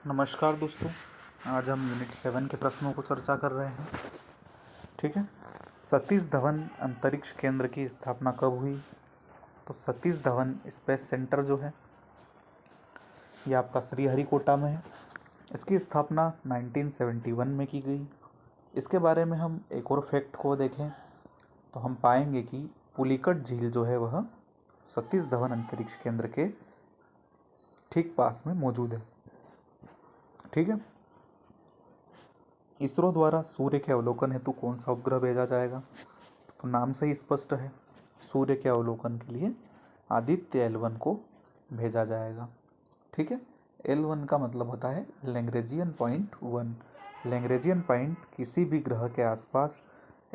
नमस्कार दोस्तों। आज हम यूनिट 7 के प्रश्नों को चर्चा कर रहे हैं। ठीक है। सतीश धवन अंतरिक्ष केंद्र की स्थापना कब हुई? तो सतीश धवन स्पेस सेंटर जो है ये आपका श्रीहरिकोटा में है। इसकी स्थापना 1971 में की गई। इसके बारे में हम एक और फैक्ट को देखें तो हम पाएंगे कि पुलिकट झील जो है वह सतीश धवन अंतरिक्ष केंद्र के ठीक पास में मौजूद है। ठीक है। इसरो द्वारा सूर्य के अवलोकन हेतु कौन सा उपग्रह भेजा जाएगा? तो नाम से ही स्पष्ट है, सूर्य के अवलोकन के लिए आदित्य L1 को भेजा जाएगा। ठीक है। L1 का मतलब होता है लैग्रेंजियन पॉइंट 1। लैग्रेंजियन पॉइंट किसी भी ग्रह के आसपास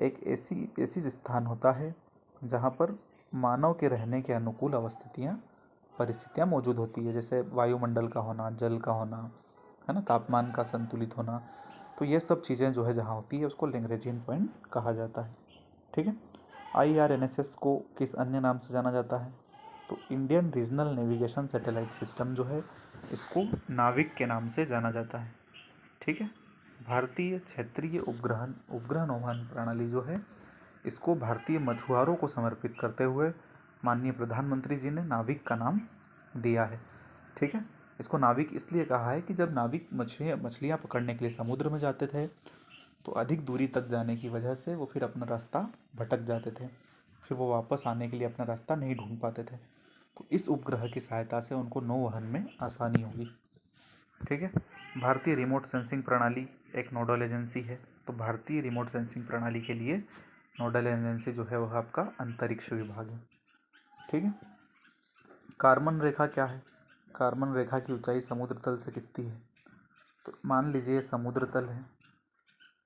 एक ऐसी स्थान होता है जहाँ पर मानव के रहने के अनुकूल परिस्थितियाँ मौजूद होती है, जैसे वायुमंडल का होना, जल का होना, है ना, तापमान का संतुलित होना। तो ये सब चीज़ें जो है जहाँ होती है उसको लैग्रेंजियन पॉइंट कहा जाता है। ठीक है। IRNSS को किस अन्य नाम से जाना जाता है? तो Indian regional navigation satellite system जो है इसको नाविक के नाम से जाना जाता है। ठीक है। भारतीय क्षेत्रीय उपग्रहणोहन प्रणाली जो है इसको भारतीय मछुआरों को समर्पित करते हुए माननीय प्रधानमंत्री जी ने नाविक का नाम दिया है। ठीक है। इसको नाविक इसलिए कहा है कि जब नाविक मछलियाँ पकड़ने के लिए समुद्र में जाते थे तो अधिक दूरी तक जाने की वजह से वो फिर अपना रास्ता भटक जाते थे, फिर वो वापस आने के लिए अपना रास्ता नहीं ढूंढ पाते थे। तो इस उपग्रह की सहायता से उनको नौवहन में आसानी होगी। ठीक है। भारतीय रिमोट सेंसिंग प्रणाली एक नोडल एजेंसी है। तो भारतीय रिमोट सेंसिंग प्रणाली के लिए नोडल एजेंसी जो है वह आपका अंतरिक्ष विभाग है। ठीक है। कार्बन रेखा क्या है? कार्बन रेखा की ऊंचाई समुद्र तल से कितनी है? तो मान लीजिए समुद्र तल है,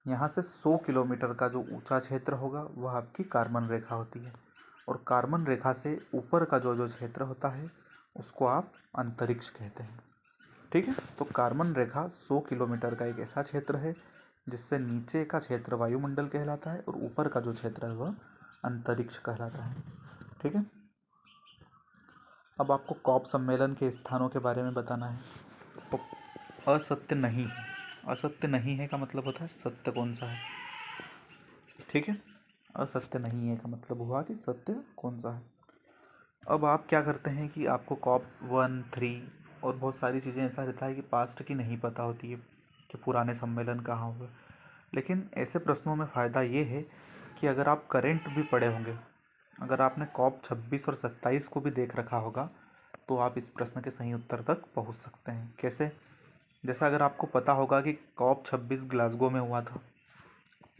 यहाँ से 100 किलोमीटर का जो ऊंचा क्षेत्र होगा वह आपकी कार्बन रेखा होती है, और कार्बन रेखा से ऊपर का जो जो क्षेत्र होता है उसको आप अंतरिक्ष कहते हैं। ठीक है। तो कार्बन रेखा 100 किलोमीटर का एक ऐसा क्षेत्र है जिससे नीचे का क्षेत्र वायुमंडल कहलाता है और ऊपर का जो क्षेत्र है वह अंतरिक्ष कहलाता है। ठीक है। अब आपको कॉप सम्मेलन के स्थानों के बारे में बताना है। तो असत्य नहीं है, असत्य नहीं है का मतलब होता है सत्य कौन सा है। ठीक है। असत्य नहीं है का मतलब हुआ कि सत्य कौन सा है। अब आप क्या करते हैं कि आपको कॉप 1, 3 और बहुत सारी चीज़ें ऐसा रहता है कि पास्ट की नहीं पता होती है कि पुराने सम्मेलन कहाँ हुए। लेकिन ऐसे प्रश्नों में फ़ायदा ये है कि अगर आप करेंट भी पढ़े होंगे, अगर आपने कॉप 26 और 27 को भी देख रखा होगा तो आप इस प्रश्न के सही उत्तर तक पहुंच सकते हैं। कैसे? जैसा अगर आपको पता होगा कि कॉप 26 ग्लासगो में हुआ था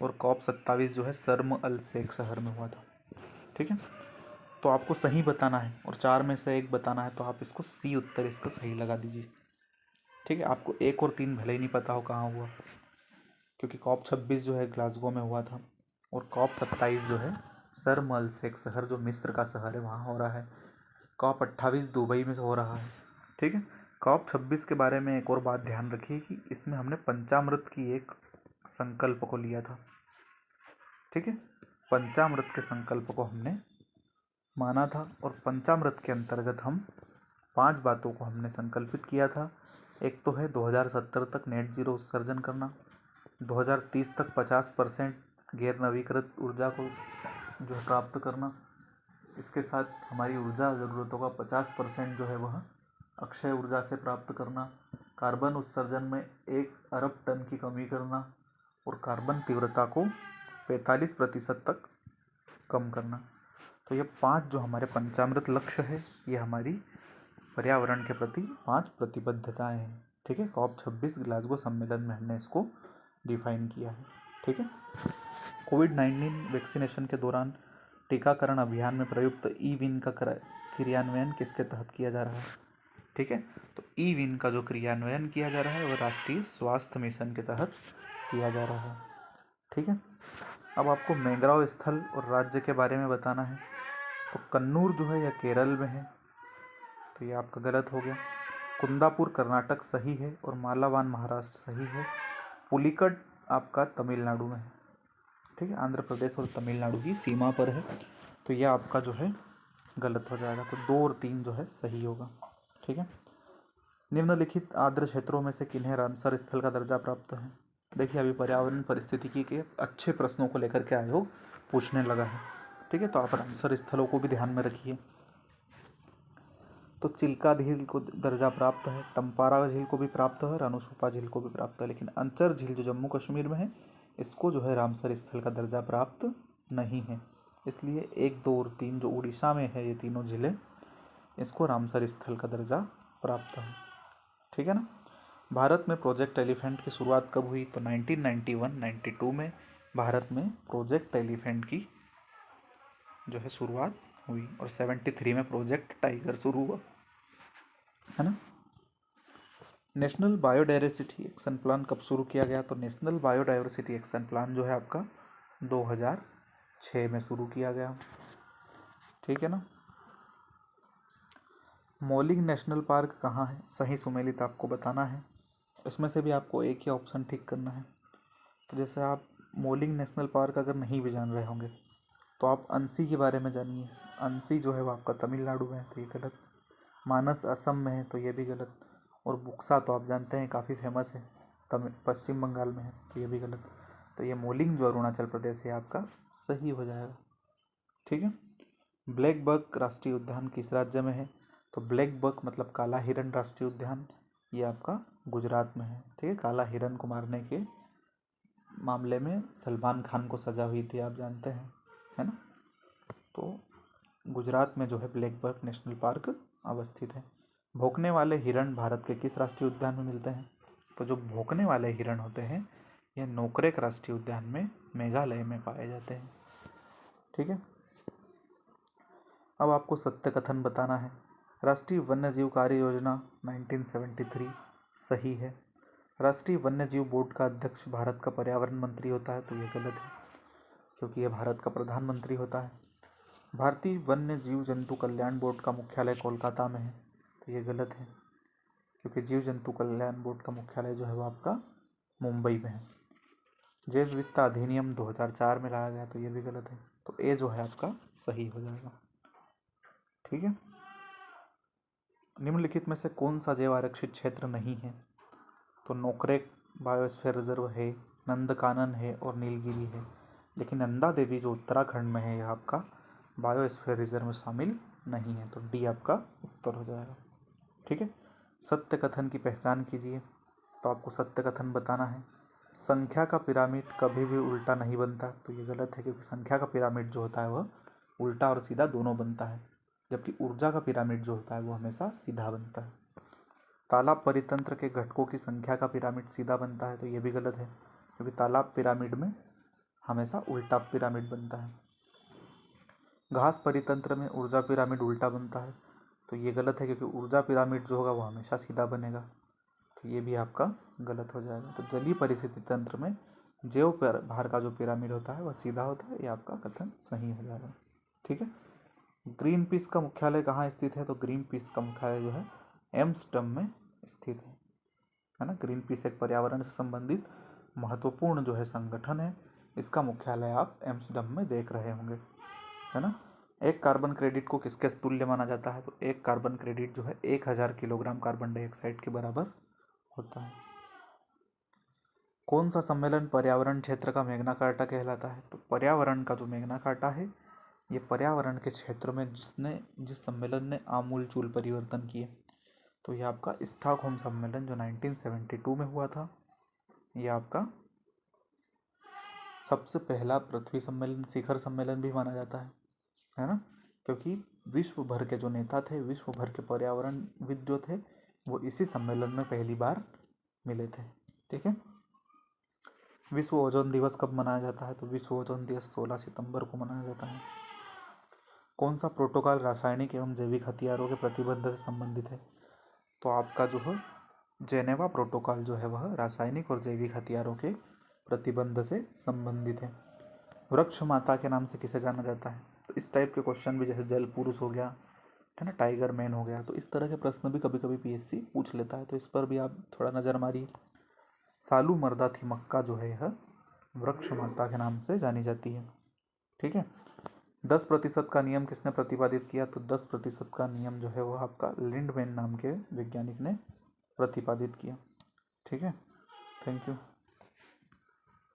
और कॉप 27 जो है शर्म अल शेख शहर में हुआ था। ठीक है। तो आपको सही बताना है और 4 में से एक बताना है, तो आप इसको सी उत्तर इसका सही लगा दीजिए। ठीक है। आपको 1 और 3 भले ही नहीं पता हो कहाँ हुआ, क्योंकि कॉप 26 जो है ग्लासगो में हुआ था और कॉप 27 जो है शर्म अल शेख शहर जो मिस्र का शहर है वहाँ हो रहा है। कॉप 28 दुबई में हो रहा है। ठीक है। कॉप 26 के बारे में एक और बात ध्यान रखिए कि इसमें हमने पंचामृत की एक संकल्प को लिया था। ठीक है। पंचामृत के संकल्प को हमने माना था और पंचामृत के अंतर्गत हम 5 बातों को हमने संकल्पित किया था। एक तो है 2070 तक नेट जीरो उत्सर्जन करना, 2030 तक 50% गैर नवीकृत ऊर्जा को जो है प्राप्त करना, इसके साथ हमारी ऊर्जा ज़रूरतों का 50% जो है वह अक्षय ऊर्जा से प्राप्त करना, कार्बन उत्सर्जन में 1 अरब टन की कमी करना और कार्बन तीव्रता को 45% तक कम करना। तो ये 5 जो हमारे पंचामृत लक्ष्य है ये हमारी पर्यावरण के प्रति 5 प्रतिबद्धताएं हैं। ठीक है। कॉप 26 ग्लासगो सम्मेलन में हमने इसको डिफाइन किया है। ठीक है। कोविड-19 वैक्सीनेशन के दौरान टीकाकरण अभियान में प्रयुक्त ई-विन का क्रियान्वयन किसके तहत किया जा रहा है? ठीक है। तो ई-विन का जो क्रियान्वयन किया जा रहा है वह राष्ट्रीय स्वास्थ्य मिशन के तहत किया जा रहा है। ठीक है। अब आपको मैंग्रोव स्थल और राज्य के बारे में बताना है। तो कन्नूर जो है यह केरल में है, तो ये आपका गलत हो गया। कुंदापुर कर्नाटक सही है और मालावान महाराष्ट्र सही है। पुलिकट आपका तमिलनाडु में है। ठीक है। आंध्र प्रदेश और तमिलनाडु की सीमा पर है, तो यह आपका जो है गलत हो जाएगा। तो 2 और 3 जो है सही होगा। ठीक है। निम्नलिखित आर्द्र क्षेत्रों में से किन्हें रामसर स्थल का दर्जा प्राप्त है? देखिए अभी पर्यावरण परिस्थितिकी के अच्छे प्रश्नों को लेकर के आयोग पूछने लगा है, ठीक है, तो आप रामसर स्थलों को भी ध्यान में रखिए। तो चिल्का झील को दर्जा प्राप्त है, टम्पारा झील को भी प्राप्त है और अनुसूपा झील को भी प्राप्त है, लेकिन अंचर झील जो जम्मू कश्मीर में है इसको जो है रामसर स्थल का दर्जा प्राप्त नहीं है। इसलिए 1, 2 और 3 जो उड़ीसा में है ये तीनों जिले, इसको रामसर स्थल का दर्जा प्राप्त है, ठीक है ना। भारत में प्रोजेक्ट एलिफेंट की शुरुआत कब हुई? तो 1991-92 में भारत में प्रोजेक्ट एलिफेंट की जो है शुरुआत हुई और 73 में प्रोजेक्ट टाइगर शुरू हुआ, है ना। नेशनल बायोडायवर्सिटी एक्शन प्लान कब शुरू किया गया? तो नेशनल बायोडायवर्सिटी एक्शन प्लान जो है आपका 2006 में शुरू किया गया, ठीक है ना। मौलिंग नेशनल पार्क कहाँ है? सही सुमेलित आपको बताना है। इसमें से भी आपको एक ही ऑप्शन ठीक करना है। तो जैसे आप मौलिंग नेशनल पार्क अगर नहीं भी जान रहे होंगे तो आप अंसी के बारे में जानिए। अंसी जो है वो आपका तमिलनाडु में है, तो ये गलत। मानस असम में है, तो ये भी गलत। और बुक्सा तो आप जानते हैं काफ़ी फेमस है, पश्चिम बंगाल में है, तो ये भी गलत। तो ये मौलिंग जो अरुणाचल प्रदेश है आपका सही हो जाएगा, ठीक है। ब्लैक बक राष्ट्रीय उद्यान किस राज्य में है? तो ब्लैक बक मतलब काला हिरन राष्ट्रीय उद्यान ये आपका गुजरात में है, ठीक है। काला हिरन को मारने के मामले में सलमान खान को सजा हुई थी, आप जानते हैं, है ना। तो गुजरात में जो है ब्लैक बक नेशनल पार्क अवस्थित है। भौंकने वाले हिरण भारत के किस राष्ट्रीय उद्यान में मिलते हैं? तो जो भौंकने वाले हिरण होते हैं ये नोकरेक राष्ट्रीय उद्यान में मेघालय में पाए जाते हैं, ठीक है। अब आपको सत्य कथन बताना है। राष्ट्रीय वन्यजीव कार्य योजना 1973 सही है। राष्ट्रीय वन्यजीव बोर्ड का अध्यक्ष भारत का पर्यावरण मंत्री होता है, तो ये गलत है क्योंकि ये भारत का प्रधानमंत्री होता है। भारतीय वन्य जीव जंतु कल्याण बोर्ड का मुख्यालय कोलकाता में है, तो ये गलत है क्योंकि जीव जंतु कल्याण बोर्ड का मुख्यालय जो है वो आपका मुंबई में है। जैव विविधता अधिनियम 2004 में लाया गया, तो ये भी गलत है। तो ए जो है आपका सही हो जाएगा, ठीक है। निम्नलिखित में से कौन सा जैव आरक्षित क्षेत्र नहीं है? तो नोकरेक बायोस्फीयर रिजर्व है, नंदकानन है और नीलगिरी है, लेकिन नंदा देवी जो उत्तराखंड में है यह आपका बायोस्फीयर रिजर्व में शामिल नहीं है, तो डी आपका उत्तर हो जाएगा, ठीक है। सत्य कथन की पहचान कीजिए। तो आपको सत्य कथन बताना है। संख्या का पिरामिड कभी भी उल्टा नहीं बनता, तो ये गलत है क्योंकि संख्या का पिरामिड जो होता है वह उल्टा और सीधा दोनों बनता है, जबकि ऊर्जा का पिरामिड जो होता है वो हमेशा सीधा बनता है। तालाब परितंत्र के घटकों की संख्या का पिरामिड सीधा बनता है, तो ये भी गलत है क्योंकि तालाब पिरामिड में हमेशा उल्टा पिरामिड बनता है। घास परितंत्र में ऊर्जा पिरामिड उल्टा बनता है, तो ये गलत है क्योंकि ऊर्जा पिरामिड जो होगा वो हमेशा सीधा बनेगा, तो ये भी आपका गलत हो जाएगा। तो जलीय परिस्थिति तंत्र में जैव भार का जो पिरामिड होता है वह सीधा होता है, ये आपका कथन सही हो जाएगा, ठीक है। ग्रीन पीस का मुख्यालय कहाँ स्थित है? तो ग्रीन पीस का मुख्यालय जो है एम्स्टर्डम में स्थित है ना। ग्रीन पीस एक पर्यावरण से संबंधित महत्वपूर्ण जो है संगठन है, इसका मुख्यालय आप एम्स्टर्डम में देख रहे होंगे, है ना। एक कार्बन क्रेडिट को किसके तुल्य माना जाता है? तो एक कार्बन क्रेडिट जो है 1000 किलोग्राम कार्बन डाइऑक्साइड के बराबर होता है। कौन सा सम्मेलन पर्यावरण क्षेत्र का मैग्ना कार्टा कहलाता है? तो पर्यावरण का जो मैग्ना कार्टा है ये पर्यावरण के क्षेत्र में जिस सम्मेलन ने आमूलचूल परिवर्तन किए, तो ये आपका स्टॉकहोम सम्मेलन जो 1972 में हुआ था, ये आपका सबसे पहला पृथ्वी सम्मेलन, शिखर सम्मेलन भी माना जाता है ना, क्योंकि विश्व भर के जो नेता थे, विश्व भर के पर्यावरणविद जो थे, वो इसी सम्मेलन में पहली बार मिले थे, ठीक है। विश्व ओजोन दिवस कब मनाया जाता है? तो विश्व ओजोन दिवस 16 सितंबर को मनाया जाता है। कौन सा प्रोटोकॉल रासायनिक एवं जैविक हथियारों के प्रतिबंध से संबंधित है? तो आपका जो है जेनेवा प्रोटोकॉल जो है वह रासायनिक और जैविक हथियारों के प्रतिबंध से संबंधित है। वृक्ष माता के नाम से किसे जाना जाता है? तो इस टाइप के क्वेश्चन भी, जैसे जल पुरुष हो गया, है ना, टाइगर मैन हो गया, तो इस तरह के प्रश्न भी कभी कभी पीएससी पूछ लेता है, तो इस पर भी आप थोड़ा नज़र मारिए। सालू मर्दा थी मक्का जो है यह वृक्ष माता के नाम से जानी जाती है, ठीक है। 10% का नियम किसने प्रतिपादित किया? तो 10% का नियम जो है वह आपका लिंडमैन नाम के वैज्ञानिक ने प्रतिपादित किया। ठीक है, थैंक यू।